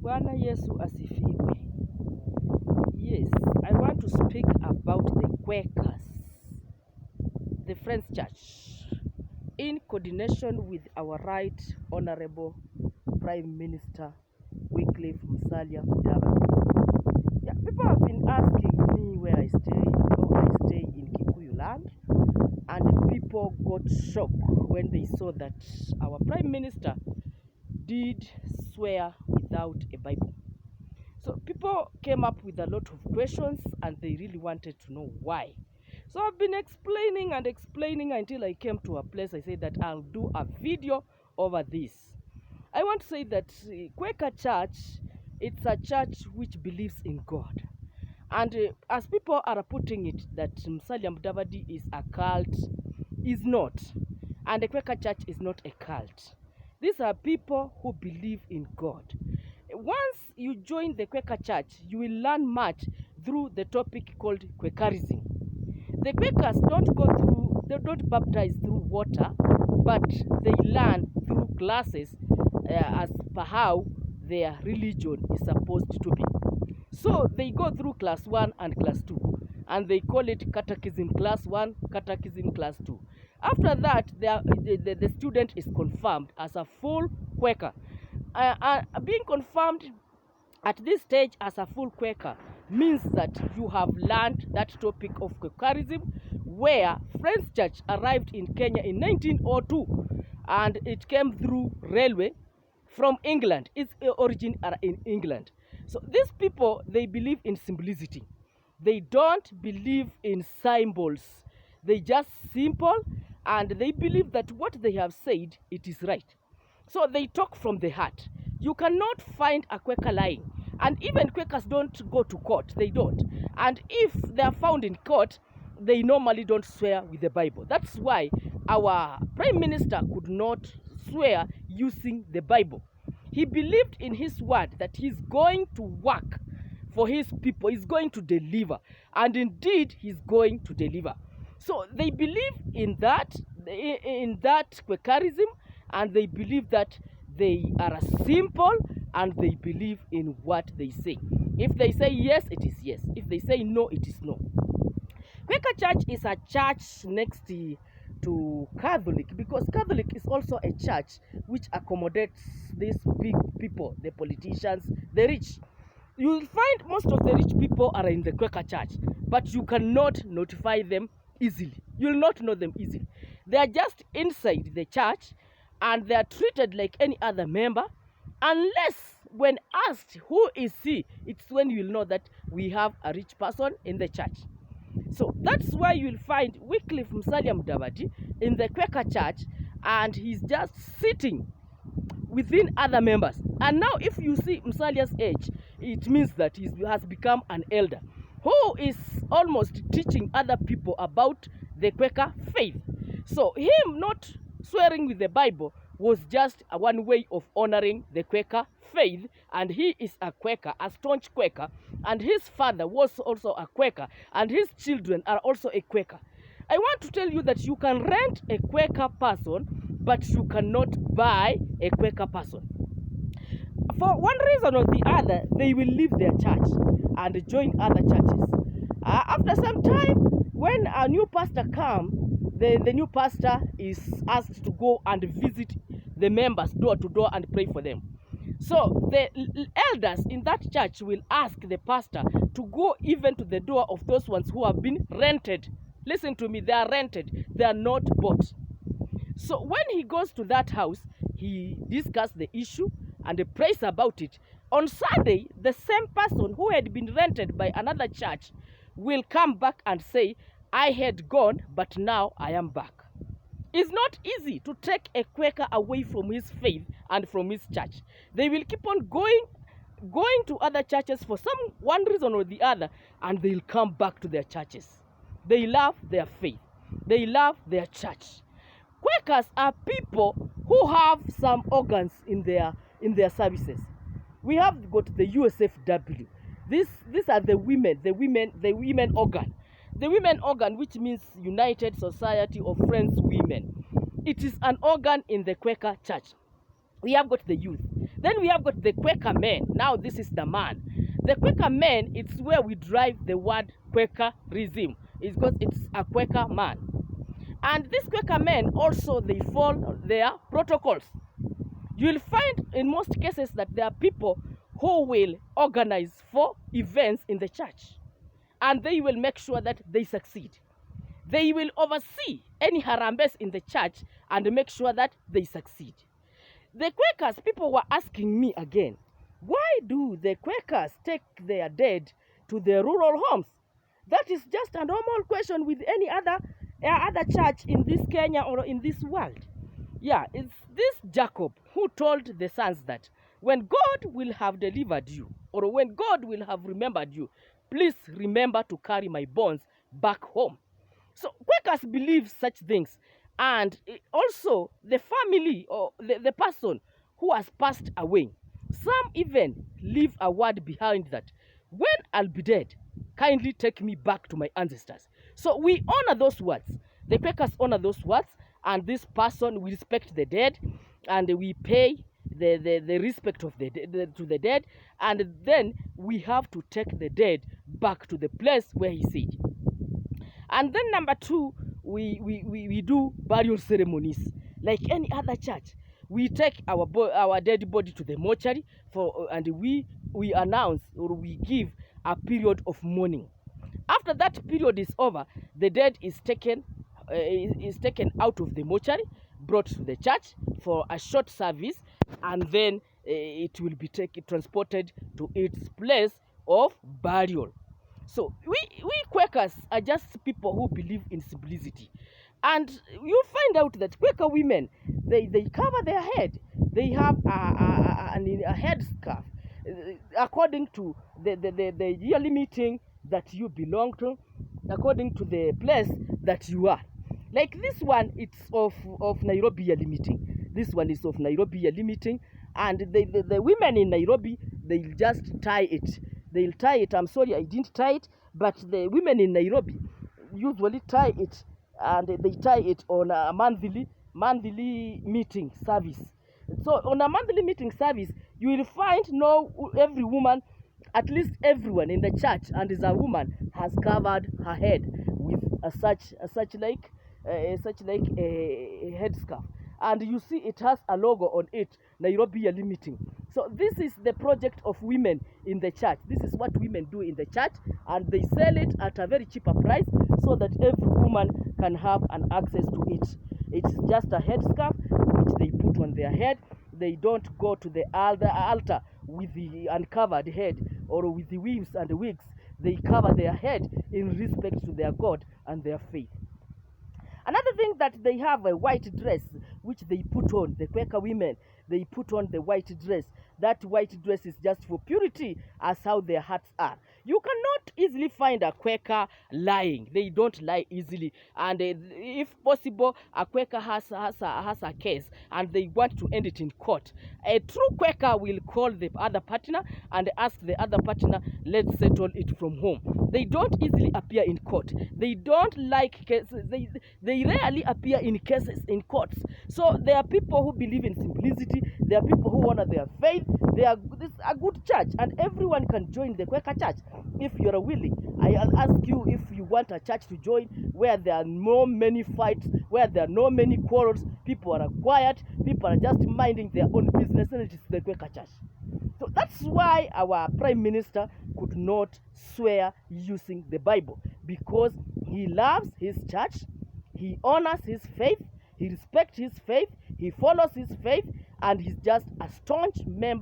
Bwana Yesu asifiwe. Yes, I want to speak about the Quakers, the Friends Church, in coordination with our Right Honorable Prime Minister Wycliffe Musalia Mudavadi. Yeah, people have been asking me where I stay. I stay in Kikuyu land, and people got shocked when they saw that our Prime Minister did swear without a Bible. So people came up with a lot of questions and they really wanted to know why. So I've been explaining and explaining until I came to a place I said that I'll do a video over this. I want to say that Quaker Church, it's a church which believes in God. And as people are putting it that Musalia Mudavadi is a cult, is not. And the Quaker Church is not a cult. These are people who believe in God. Once you join the Quaker Church, you will learn much through the topic called Quakerism. The Quakers they don't baptize through water, but they learn through classes as per how their religion is supposed to be. So they go through class 1 and class 2, and they call it Catechism class 1, Catechism class 2. After that, the student is confirmed as a full Quaker. Being confirmed at this stage as a full Quaker means that you have learned that topic of Quakerism, where Friends Church arrived in Kenya in 1902, and it came through railway from England. Its origin are in England. So these people, they believe in simplicity. They don't believe in symbols. They just simple, and they believe that what they have said, it is right. So they talk from the heart. You cannot find a Quaker lying. And even Quakers don't go to court. They don't. And if they are found in court, they normally don't swear with the Bible. That's why our Prime Minister could not swear using the Bible. He believed in his word that he's going to work for his people. He's going to deliver. And indeed, he's going to deliver. So they believe in that Quakerism, and they believe that they are simple, and they believe in what they say. If they say yes, it is yes. If they say no, it is no. Quaker Church is a church next to Catholic, because Catholic is also a church which accommodates these big people, the politicians, the rich. You will find most of the rich people are in the Quaker Church, but you cannot notify them easily. You will not know them easily. They are just inside the church, and they are treated like any other member, unless when asked who is he, it's when you will know that we have a rich person in the church. So that's why you will find Wycliffe Musalia Mudavadi in the Quaker Church, and he's just sitting within other members. And now if you see Musalia's age, it means that he has become an elder who is almost teaching other people about the Quaker faith. So him not swearing with the Bible was just one way of honoring the Quaker faith, and he is a Quaker, a staunch Quaker, and his father was also a Quaker, and his children are also a Quaker. I want to tell you that you can rent a Quaker person, but you cannot buy a Quaker person. For one reason or the other, they will leave their church and join other churches. After some time, when a new pastor comes, the new pastor is asked to go and visit the members door to door and pray for them. So the elders in that church will ask the pastor to go even to the door of those ones who have been rented. Listen to me, they are rented, they are not bought. So when he goes to that house, he discusses the issue and prays about it. On Sunday, the same person who had been rented by another church will come back and say, I had gone, but now I am back. It's not easy to take a Quaker away from his faith and from his church. They will keep on going to other churches for one reason or the other, and they'll come back to their churches. They love their faith. They love their church. Quakers are people who have some organs in their services. We have got the USFW. These are the women organ. The women organ, which means United Society of Friends Women. It is an organ in the Quaker Church. We have got the youth. Then we have got the Quaker men. Now this is the man. The Quaker men, it's where we derive the word Quakerism. It's because it's a Quaker man. And these Quaker men also, they follow their protocols. You will find in most cases that there are people who will organize for events in the church, and they will make sure that they succeed. They will oversee any harambes in the church and make sure that they succeed. The Quakers, people were asking me again, why do the Quakers take their dead to the rural homes? That is just a normal question with any other church in this Kenya or in this world. Yeah, it's this Jacob who told the sons that when God will have delivered you, or when God will have remembered you, please remember to carry my bones back home. So Quakers believe such things. And also the family or the person who has passed away, some even leave a word behind that, when I'll be dead, kindly take me back to my ancestors. So we honor those words. The Quakers honor those words, and this person, we respect the dead, and we pay the respect of to the dead, and then we have to take the dead back to the place where he said. And then number two, we do burial ceremonies like any other church. We take our dead body to the mortuary and we announce, or we give a period of mourning. After that period is over, the dead is taken out of the mortuary, brought to the church for a short service, and then it will be transported to its place of burial. So we Quakers are just people who believe in simplicity. And you find out that Quaker women, they cover their head. They have a head scarf according to the yearly meeting that you belong to, according to the place that you are. Like this one, it's of Nairobi yearly meeting. This one is of Nairobi yearly meeting. And the women in Nairobi, they'll just tie it. They'll tie it. I'm sorry, I didn't tie it. But the women in Nairobi usually tie it, and they tie it on a monthly meeting service. So on a monthly meeting service, you will find every woman, at least everyone in the church and is a woman, has covered her head with such like a headscarf. And you see it has a logo on it, Nairobi yearly meeting. So this is the project of women in the church. This is what women do in the church, and they sell it at a very cheaper price so that every woman can have an access to it. It's just a headscarf which they put on their head. They don't go to the altar with the uncovered head or with the weaves and the wigs. They cover their head in respect to their God and their faith. Another thing that they have a white dress which they put on, the Quaker women, they put on the white dress. That white dress is just for purity, as how their hearts are. You cannot easily find a Quaker lying. They don't lie easily. And if possible, a Quaker has a case and they want to end it in court. A true Quaker will call the other partner and ask the other partner, let's settle it from home. They don't easily appear in court. They don't like cases. They rarely appear in cases in courts. So there are people who believe in simplicity. There are people who honor their faith. This is a good church, and everyone can join the Quaker church if you're willing. I'll ask you if you want a church to join where there are no many fights, where there are no many quarrels. People are quiet. People are just minding their own business, and it is the Quaker church. So that's why our Prime Minister could not swear using the Bible, because he loves his church, he honors his faith, he respects his faith, he follows his faith, and he's just a staunch member